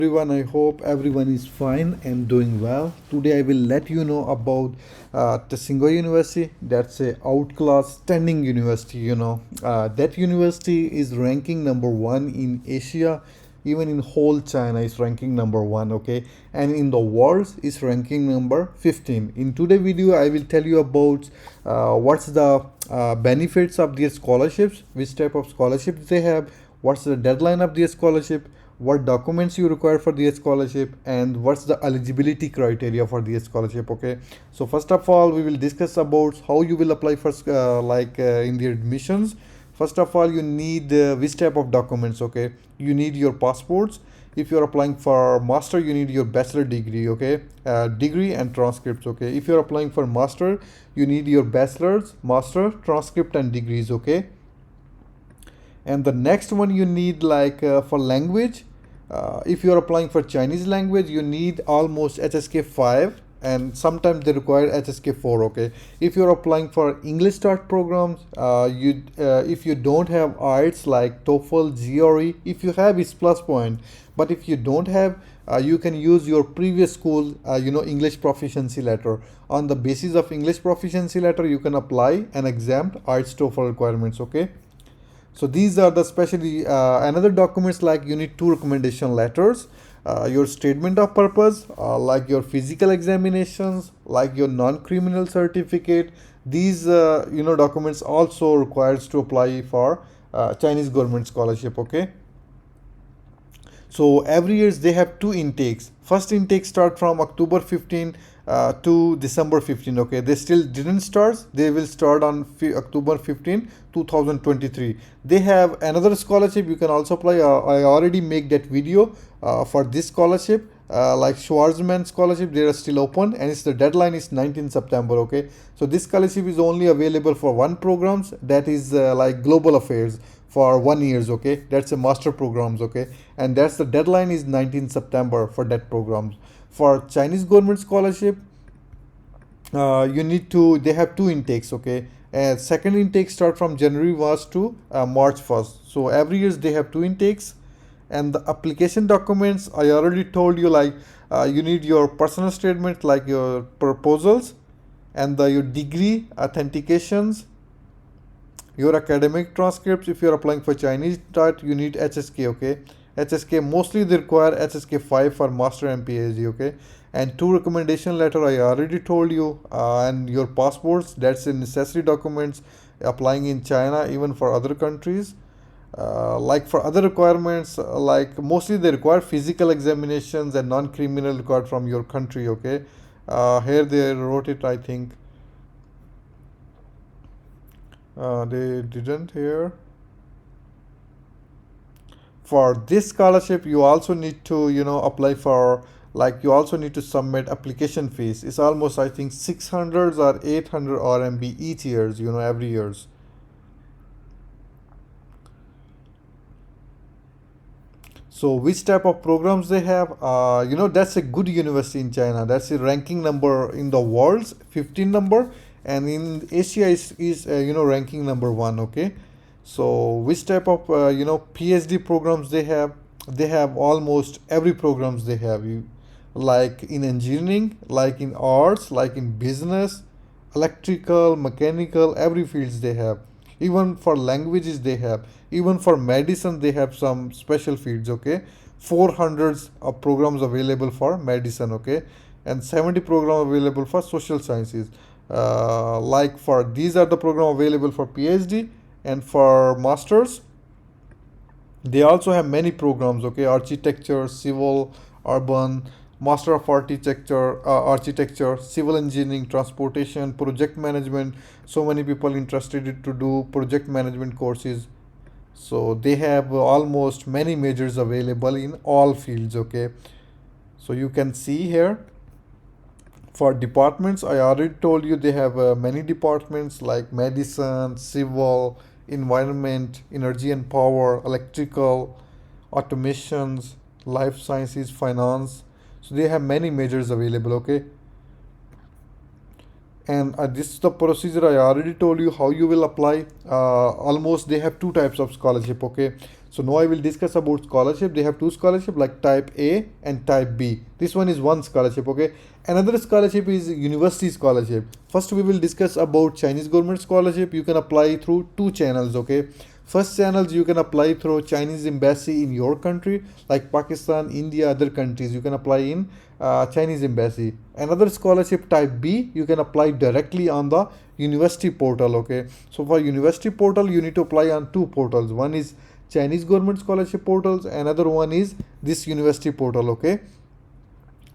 Everyone, I hope everyone is fine and doing well. Today I will let you know about TSINGHUA University. That's a outclass standing university. That university is ranking number one in Asia, even in whole China is ranking number one. Okay, and in the world is ranking number 15. In today's video, I will tell you about what's the benefits of their scholarships, which type of scholarships they have, what's the deadline of their scholarship, what documents you require for the scholarship, and what's the eligibility criteria for the scholarship. Okay, so first of all we will discuss about how you will apply for in the admissions. First of all, you need which type of documents. Okay, you need your passports. If you're applying for master, you need your bachelor degree. Okay, degree and transcripts. Okay, if you're applying for master, you need your bachelor's, master, transcript and degrees. Okay, and the next one you need for language. If you are applying for Chinese language, you need almost HSK 5, and sometimes they require HSK 4. Okay, if you are applying for English start programs, if you don't have IELTS like TOEFL, GRE, if you have, it's plus point, but if you don't have, you can use your previous school English proficiency letter. On the basis of English proficiency letter, you can apply and exempt IELTS TOEFL requirements. Okay, so these are the specially another documents, like you need two recommendation letters, your statement of purpose, like your physical examinations, like your non-criminal certificate. These documents also requires to apply for Chinese government scholarship. Okay, so every year they have two intakes. First intake start from October 15 to December 15. Okay, they still didn't start. They will start on October 15, 2023. They have another scholarship. You can also apply. I already make that video for this scholarship. Like Schwarzman scholarship, they are still open, and the deadline is 19 September. Okay, so this scholarship is only available for one programs, that is like global affairs, for 1 years. Okay, that's a master programs. Okay, and that's the deadline is 19 September for that programs. For Chinese government scholarship, you need to, they have two intakes. Okay, and second intake start from January 1st to March 1st. So every year they have two intakes. And the application documents, I already told you, you need your personal statement, like your proposals, and your degree authentications, your academic transcripts. If you're applying for Chinese start, you need HSK. Okay, HSK, mostly they require HSK 5 for master and PhD. Okay, and two recommendation letter, I already told you, and your passports, that's a necessary documents applying in China, even for other countries. Like for other requirements, like mostly they require physical examinations and non-criminal record from your country. Okay, here they wrote it, I think. They didn't here. For this scholarship, you also need to apply for, like, you also need to submit application fees. It's almost, I think, 600 or 800 RMB each years, every years. So which type of programs they have? That's a good university in China. That's a ranking number in the world's 15 number, and in Asia is ranking number one. Okay, so which type of PhD programs they have? They have almost every programs they have. Like in engineering, like in arts, like in business, electrical, mechanical, every fields they have. Even for languages they have. Even for medicine they have some special fields. Okay, 400 of programs available for medicine. Okay, and 70 program available for social sciences. Like for these are the program available for PhD, and for masters they also have many programs. Okay, architecture, civil, urban, master of architecture, civil engineering, transportation, project management. So many people interested to do project management courses. So they have almost many majors available in all fields. Okay, so you can see here. For departments, I already told you they have many departments, like medicine, civil, environment, energy and power, electrical, automations, life sciences, finance. So they have many majors available. Okay, and this is the procedure. I already told you how you will apply. Almost they have two types of scholarship. Okay, So now I will discuss about scholarship. They have two scholarship like type A and type B. This one is one scholarship, okay. Another scholarship is university scholarship. First we will discuss about Chinese government scholarship. You can apply through two channels, okay. First channels you can apply through Chinese embassy in your country like Pakistan, India, other countries. You can apply in Chinese embassy. Another scholarship type B, you can apply directly on the university portal, okay. So for university portal you need to apply on two portals. One is Chinese government scholarship portals, another one is this university portal, okay.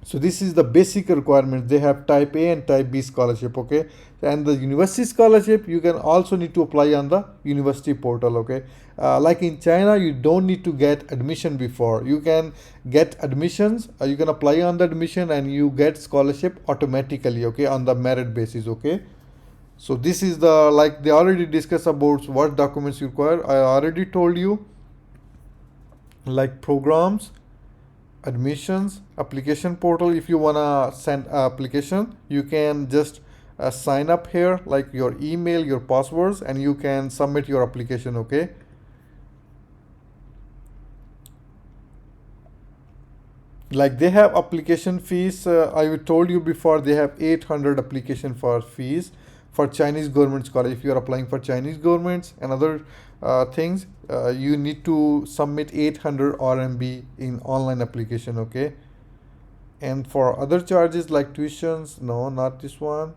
So this is the basic requirement. They have type A and type B scholarship, okay. And the university scholarship you can also need to apply on the university portal, okay. Like in China, you don't need to get admission before. You can get admissions. You can apply on the admission and you get scholarship automatically, okay, on the merit basis, okay. So this is the, like they already discussed about what documents you require. I already told you, like programs, admissions, application portal. If you wanna send application, you can just sign up here, like your email, your passwords, and you can submit your application, okay. Like they have application fees. I told you before, they have 800 application for fees for Chinese government scholarship. If you are applying for Chinese governments and other things, you need to submit 800 RMB in online application, okay. And for other charges like tuitions, no, not this one.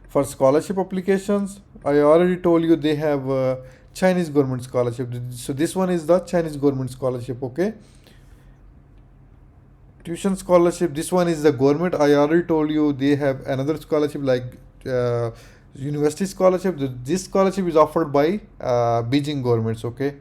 For scholarship applications, I already told you they have Chinese government scholarship. So this one is the Chinese government scholarship, okay. Tuition scholarship, this one is the government. I already told you they have another scholarship like university scholarship. This scholarship is offered by Beijing governments, okay.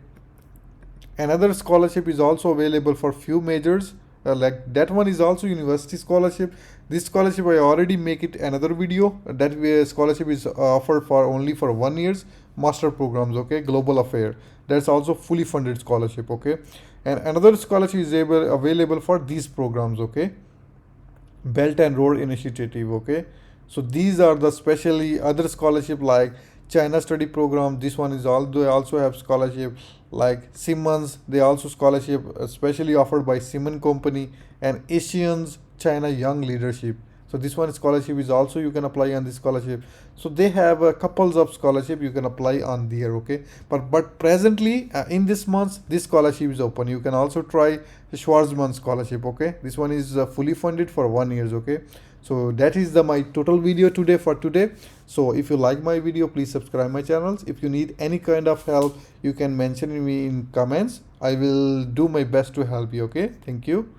Another scholarship is also available for few majors, like that one is also university scholarship. This scholarship I already make it another video. That scholarship is offered for only for 1 year's master programs, okay, global affair. That's also fully funded scholarship, okay. And another scholarship is available for these programs, okay. Belt and Road Initiative, okay. So these are the specially other scholarship like China study program. This one is all, they also have scholarship like Siemens. They also scholarship especially offered by Siemens company, and Asians China Young Leadership. So this one scholarship is also, you can apply on this scholarship. So they have couples of scholarship you can apply on there, okay. But presently in this month this scholarship is open. You can also try the schwarzman scholarship, okay. This one is fully funded for 1 year, okay. So that is my total video today for today. So if you like my video, please subscribe my channels. If you need any kind of help, you can mention me in comments. I will do my best to help you, okay. Thank you.